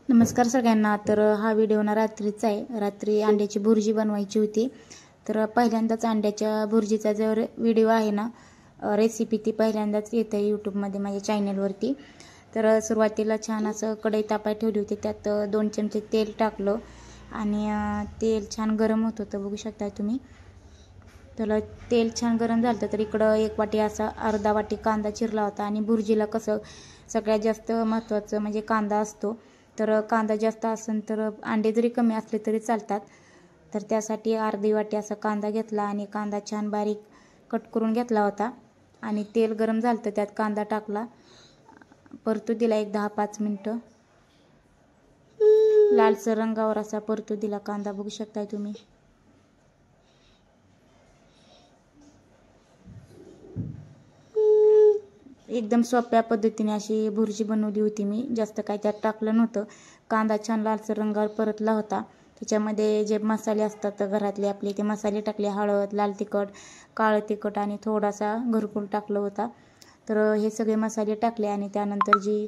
नमस्कार सगळ्यांना। तर हा व्हिडिओ ना रात्रीचा आहे। रात्री अंड्याची भुर्जी बनवायची होती। तर पहिल्यांदाच अंड्याच्या भुर्जीचा जो व्हिडिओ आहे ना, रेसिपी ती पहिल्यांदाच येत आहे यूट्यूबमध्ये माझ्या चॅनलवरती। तर सुरुवातीला छान असं कढई तापाय ठेवली होती, त्यात 2 चमचे तेल टाकलं आणि तेल छान गरम होत होतं, बघू शकता तुम्ही। तर तेल छान गरम झालं तर इकडं 1 वाटी असा अर्धा वाटी कांदा चिरला होता। आणि भुर्जीला कसं सगळ्यात जास्त महत्त्वाचं म्हणजे कांदा असतो। तर कांदा जास्त असेल तर अंडे जरी कमी असले तरी चालतात। तर त्यासाठी अर्धी वाटी असा कांदा घेतला आणि कांदा छान बारीक कट करून घेतला होता। आणि तेल गरम झालं तर त्यात कांदा टाकला, परतू दिला 1-10-5 मिनिटं। लालसर रंगावर असा परतू दिला कांदा, बघू शकताय तुम्ही। एकदम सोप्या पद्धतीने अशी भुर्जी बनवली होती मी, जास्त काय त्यात टाकलं नव्हतं। कांदा छान लालसर रंगावर परतला होता। त्याच्यामध्ये जे मसाले असतात घरातले आपले ते मसाले टाकले, हळद, लाल तिखट, काळं तिखट आणि थोडासा घरकुल टाकलं होता। तर हे सगळे मसाले टाकले आणि त्यानंतर जी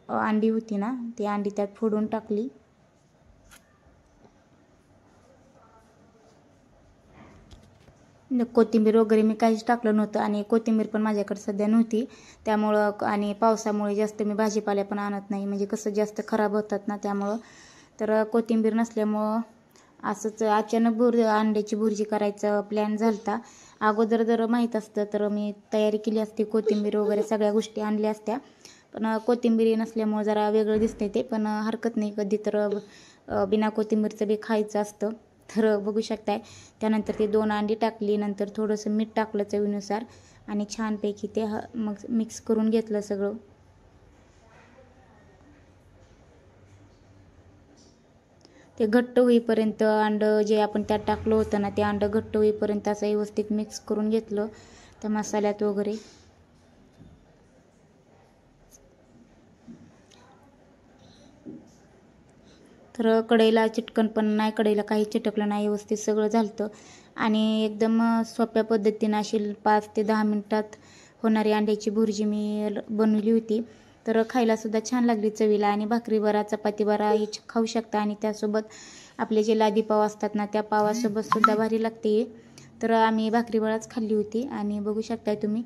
अंडी होती ना, ती अंडी त्यात फोडून टाकली। कोथिंबीर वगैरे मी काहीच टाकलं नव्हतं आणि कोथिंबीर पण माझ्याकडे सध्या नव्हती, त्यामुळं आणि पावसामुळे जास्त मी भाजीपाला पण आणत नाही, म्हणजे कसं जास्त खराब होतात ना त्यामुळं। तर कोथिंबीर नसल्यामुळं असंच अचानक अंड्याची भुर्जी करायचं प्लॅन झालता। अगोदर जर माहीत असतं तर मी तयारी केली असती, कोथिंबीर वगैरे सगळ्या गोष्टी आणल्या असत्या। पण कोथिंबीर नसल्यामुळं जरा वेगळं दिसतंय ते, पण हरकत नाही, कधी तर बिना कोथिंबीरचं बी खायचं असतं। तर बघू शकताय त्यानंतर ते 2 अंडी टाकली, नंतर थोडंसं मीठ टाकलं चवीनुसार आणि छानपैकी ते मग मिक्स करून घेतलं सगळं। ते घट्ट होईपर्यंत अंडं जे आपण त्यात टाकलं होतं ना, ते अंडं घट्ट होईपर्यंत असं व्यवस्थित मिक्स करून घेतलं त्या मसाल्यात वगैरे। तर कढईला चिटकन पण नाही, कढईला काही चिटकलं नाही, व्यवस्थित सगळं झालं। आणि एकदम सोप्या पद्धतीने अशी 5 ते 10 मिनिटात होणारी अंड्याची भुर्जी मी बनवली होती। तर खायला सुद्धा छान लागली चवीला आणि भाकरी बरा, चपाती बरा ही खाऊ शकता। आणि त्यासोबत आपले जे लादी पाव असतात ना, त्या पावासोबत सुद्धा भारी लागते। तर आम्ही भाकरी बराच खाल्ली होती आणि बघू शकताय तुम्ही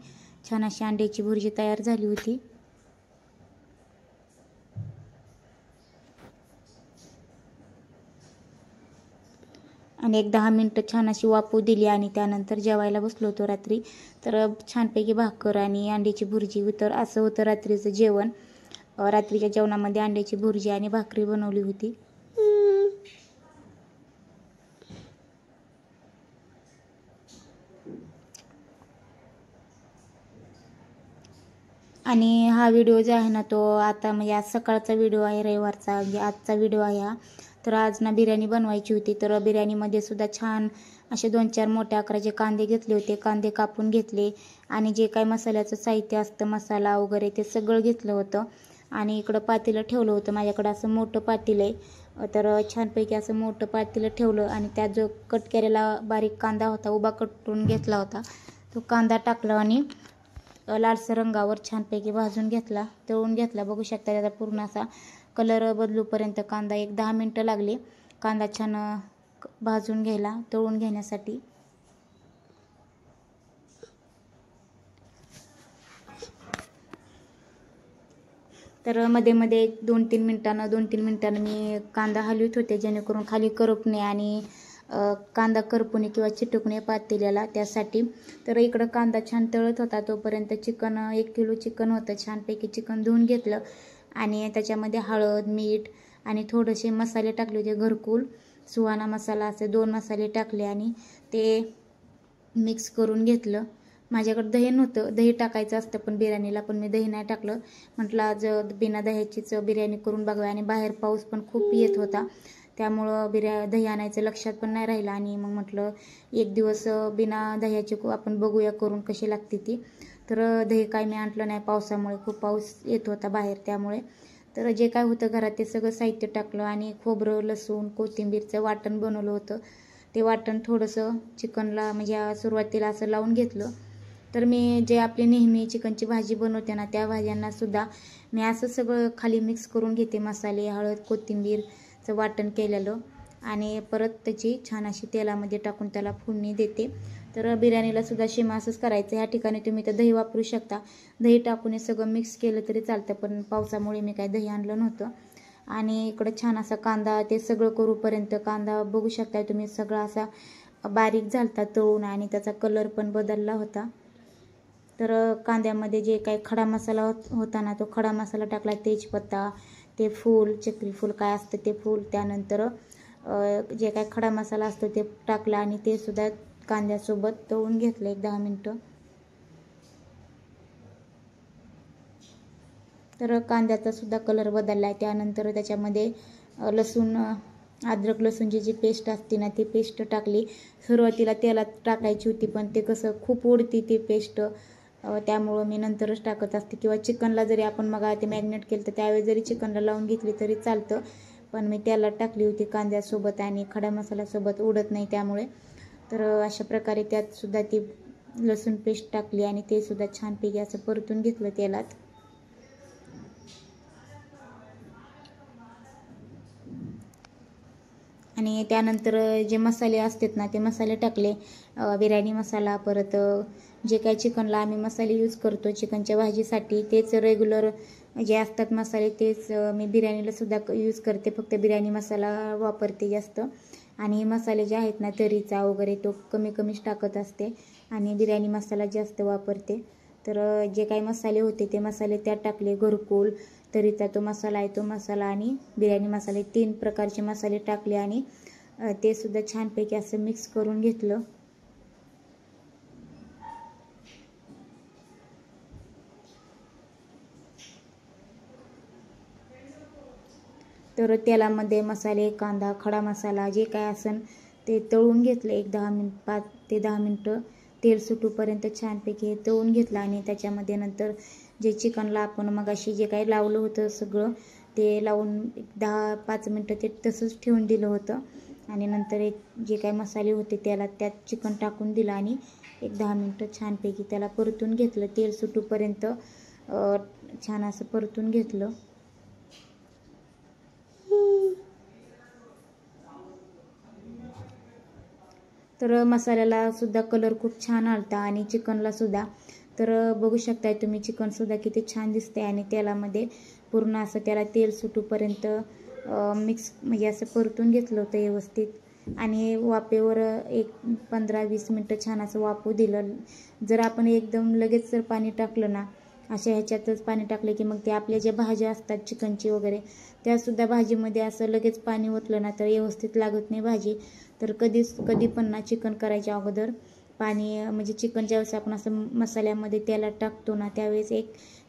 छान अशी अंड्याची भुर्जी तयार झाली होती। आणि 1-10 मिनिटं छान अशी वाफू दिली आणि त्यानंतर जेवायला बसलो होतो रात्री। तर छानपैकी भाकर आणि अंड्याची भुर्जी, तर असं होतं रात्रीचं जेवण। रात्रीच्या जेवणामध्ये अंड्याची भुर्जी आणि भाकरी बनवली होती। आणि हा व्हिडिओ जो आहे ना, तो आता म्हणजे आज सकाळचा व्हिडिओ आहे, रविवारचा, म्हणजे आजचा व्हिडिओ आहे हा। तर आज ना बिर्याणी बनवायची होती। तर बिर्याणीमध्ये सुद्धा छान असे 2-4 मोठ्या आकाराचे कांदे घेतले होते, कांदे कापून घेतले आणि जे काही मसाल्याचं साहित्य असतं, मसाला वगैरे ते सगळं घेतलं होतं। आणि इकडं पातेलं ठेवलं होतं, माझ्याकडं असं मोठं पातेलं आहे। तर छानपैकी असं मोठं पातेलं ठेवलं आणि त्यात जो कट केलेला बारीक कांदा होता, उभा कटून घेतला होता, तो कांदा टाकला आणि लालसर रंगावर छानपैकी भाजून घेतला, तळून घेतला। बघू शकता त्याचा पूर्ण असा कलर बदलूपर्यंत कांदा 1-10 मिनिटं लागली कांदा छान भाजून घ्यायला, तळून घेण्यासाठी। तर मध्ये मध्ये 2-3 मिनिटांनं मी कांदा हलवत होते, जेणेकरून खाली करपू नये आणि कांदा करपू नये किंवा चिटकू नये पातेल्याला, त्यासाठी। तर इकडं कांदा छान तळत होता तोपर्यंत 1 किलो चिकन होतं, छानपैकी चिकन धुवून घेतलं आणि त्याच्यामध्ये हळद, मीठ आणि थोडेसे मसाले टाकले होते, घरकुल, सुहाना मसाला, असे 2 मसाले टाकले आणि ते मिक्स करून घेतलं। माझ्याकडे दही नव्हतं, दही टाकायचं असतं पण बिर्याणीला, पण मी दही नाही टाकलं। म्हटलं आज बिना दह्याचीच बिर्याणी करून बघूया। आणि बाहेर पाऊस पण खूप येत होता, त्यामुळं दही आणायचं लक्षात पण नाही राहिलं। आणि मग म्हटलं एक दिवस बिना दह्याची आपण बघूया करून कशी लागते ती। तर दही काय मी आणलं नाही, पावसामुळे खूप पाऊस येत होता बाहेर, त्यामुळे। तर जे काय होतं घरात ते सगळं साहित्य टाकलं आणि खोबरं, लसूण, कोथिंबीरचं वाटण बनवलं होतं। ते वाटण थोडंसं चिकनला म्हणजे सुरुवातीला असं लावून घेतलं, तर मी जे आपली नेहमी चिकनची भाजी बनवते ना, त्या भाज्यांना सुद्धा मी असं सगळं खाली मिक्स करून घेते. मसाले, हळद, कोथिंबीरचं वाटण केलेलं, आणि परत त्याची छान अशी तेलामध्ये टाकून त्याला फोडणी देते. तर बिर्याणीला सुद्धा सेम असंच करायचं. ह्या ठिकाणी तुम्ही तर दही वापरू शकता. दही टाकून हे सगळं मिक्स केलं तरी चालतं, पण पावसामुळे मी काय दही आणलं नव्हतं. आणि इकडं छान असा कांदा, ते सगळं करूपर्यंत कांदा बघू शकता तुम्ही सगळा असा बारीक झालता तळून, आणि त्याचा कलर पण बदलला होता. तर कांद्यामध्ये जे काही खडा मसाला होता ना, तो खडा मसाला टाकला. तेजपत्ता, ते फूल, चक्री फूल काय असतं ते फूल, त्यानंतर जे काही खडा मसाला असतो ते टाकला, आणि ते सुद्धा कांद्यासोबत तळून घेतलं 1-10 मिनटं. तर कांद्याचा सुद्धा कलर बदलला आहे. त्यानंतर त्याच्यामध्ये लसूण, अद्रक लसूणची जी पेस्ट असते ना, ती पेस्ट टाकली. सुरुवातीला तेलात टाकायची होती, पण ते कसं खूप उडती ती पेस्ट, त्यामुळं मी नंतरच टाकत असते. किंवा चिकनला जरी आपण मग ते मॅरिनेट केलं तर त्यावेळी जरी चिकनला लावून घेतली तरी चालतं, पण मी तेलात टाकली होती कांद्यासोबत, आणि खडा मसाल्यासोबत उडत नाही त्यामुळे. तर अशा प्रकारे त्यात सुद्धा ती लसूण पेस्ट टाकली, आणि ते सुद्धा छानपैकी असं परतून घेतलं तेलात. आणि त्यानंतर जे मसाले असतात ना, ते मसाले टाकले. बिर्याणी मसाला, परत जे काही चिकनला आम्ही मसाले यूज करतो चिकनच्या भाजीसाठी, तेच रेग्युलर जे असतात मसाले, तेच मी बिर्याणीला सुद्धा यूज करते. फक्त बिर्याणी मसाला वापरते जास्त, आणि मसाले जे आहेत ना, तरीचा वगैरे तो कमीच टाकत असते, आणि बिर्याणी मसाला जास्त वापरते. तर जे काही मसाले होते ते मसाले त्यात टाकले. घरकुल, तरीचा तो मसाला आहे तो मसाला, आणि बिर्याणी मसाले, 3 प्रकारचे मसाले टाकले, आणि ते सुद्धा छानपैकी असं मिक्स करून घेतलं. तर तेलामध्ये मसाले, कांदा, खडा मसाला जे काय असेल ते तळून घेतलं. 5 ते 10 मिनटं तेल सुटूपर्यंत छानपैकी तळून घेतलं, आणि त्याच्यामध्ये नंतर जे चिकनला आपण मगाशी जे काही लावलं होतं सगळं, ते लावून 10-5 मिनटं ते तसंच ठेवून दिलं होतं. आणि नंतर जे काही मसाले होते त्यात चिकन टाकून दिलं, आणि 10 मिनटं छानपैकी त्याला परतून घेतलं. तेल सुटूपर्यंत छान असं परतून घेतलं. तर मसाल्याला सुद्धा कलर खूप छान आलता, आणि चिकनला सुद्धा. तर बघू शकताय तुम्ही चिकनसुद्धा किती छान दिसते, आणि तेलामध्ये पूर्ण असं त्याला तेल सुटूपर्यंत मिक्स म्हणजे असं परतून घेतलं होतं व्यवस्थित. आणि वाफेवर 15-20 मिनटं छान असं वाफू दिलं. जर आपण एकदम लगेच जर पाणी टाकलं ना, अशा ह्याच्यातच पाणी टाकलं की मग ते आपल्या ज्या भाज्या असतात चिकनची वगैरे, त्यासुद्धा भाजीमध्ये असं लगेच पाणी ओतलं ना तर व्यवस्थित लागत नाही भाजी. तर कधी पण ना चिकन करायच्या अगोदर पाणी, म्हणजे चिकन ज्यावेळेस आपण असं मसाल्यामध्ये त्याला टाकतो ना, त्यावेळेस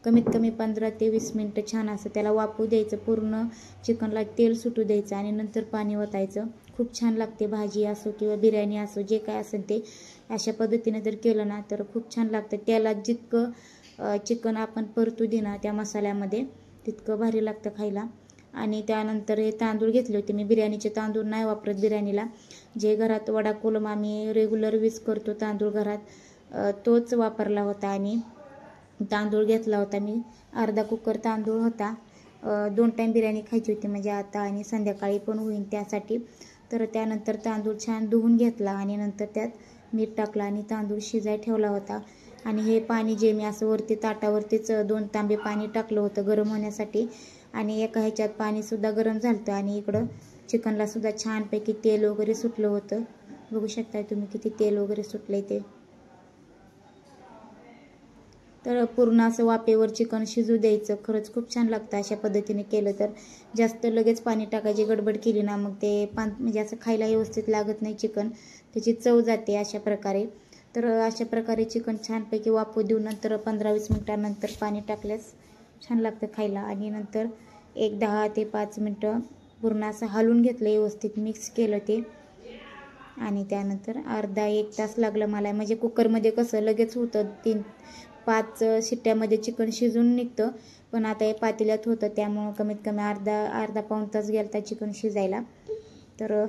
कमीत कमी 15 ते 20 मिनटं छान असं त्याला वाफू द्यायचं. पूर्ण चिकनला तेल सुटू द्यायचं, आणि नंतर पाणी ओतायचं. खूप छान लागते भाजी असो किंवा बिर्याणी असो, जे काय असेल ते अशा पद्धतीने जर केलं ना तर खूप छान लागतं. त्याला जितकं चिकन आपण परतू दे ना त्या मसाल्यामध्ये, तितकं भारी लागतं खायला. आणि त्यानंतर हे तांदूळ घेतले होते मी. बिर्याणीचे तांदूळ नाही वापरत बिर्याणीला. जे घरात वडा कोलम आम्ही रेग्युलर यूज करतो तांदूळ घरात, तोच वापरला होता. आणि तांदूळ घेतला होता मी, अर्धा कुकर तांदूळ होता. 2 टाईम बिर्याणी खायची होती, म्हणजे आता आणि संध्याकाळी पण होईल त्यासाठी. तर त्यानंतर तांदूळ छान धुवून घेतला, आणि नंतर त्यात मीठ टाकलं, आणि तांदूळ शिजाय ठेवला होता. आणि हे पाणी जे मी असं वरती ताटावरतीच 2 तांबे पाणी टाकलं होतं गरम होण्यासाठी, आणि एका ह्याच्यात पाणीसुद्धा गरम झालं होतं. आणि इकडं चिकनला सुद्धा छानपैकी तेल वगैरे सुटलं होतं. बघू शकताय तुम्ही किती तेल वगैरे सुटले ते. तर पूर्ण असं वाफेवर चिकन शिजू द्यायचं. खरंच खूप छान लागतं अशा पद्धतीने केलं तर. जास्त लगेच पाणी टाकायची गडबड केली ना मग ते म्हणजे असं खायला व्यवस्थित लागत नाही चिकन, त्याची चव जाते अशा प्रकारे. तर अशा प्रकारे चिकन छानपैकी वाफू देऊन नंतर 15-20 मिनटानंतर पाणी टाकल्यास छान लागतं खायला. आणि नंतर 10 ते 5 मिनटं पूर्ण असं हलवून घेतलं, व्यवस्थित मिक्स केलं ते. आणि त्यानंतर अर्धा 1 तास लागलं मला. म्हणजे कुकरमध्ये कसं लगेच होतं, 3-5 शिट्ट्यामध्ये चिकन शिजून निघतं, पण आता हे पातेल्यात होतं त्यामुळं कमीत कमी अर्धा पाऊण तास गेला चिकन शिजायला. तर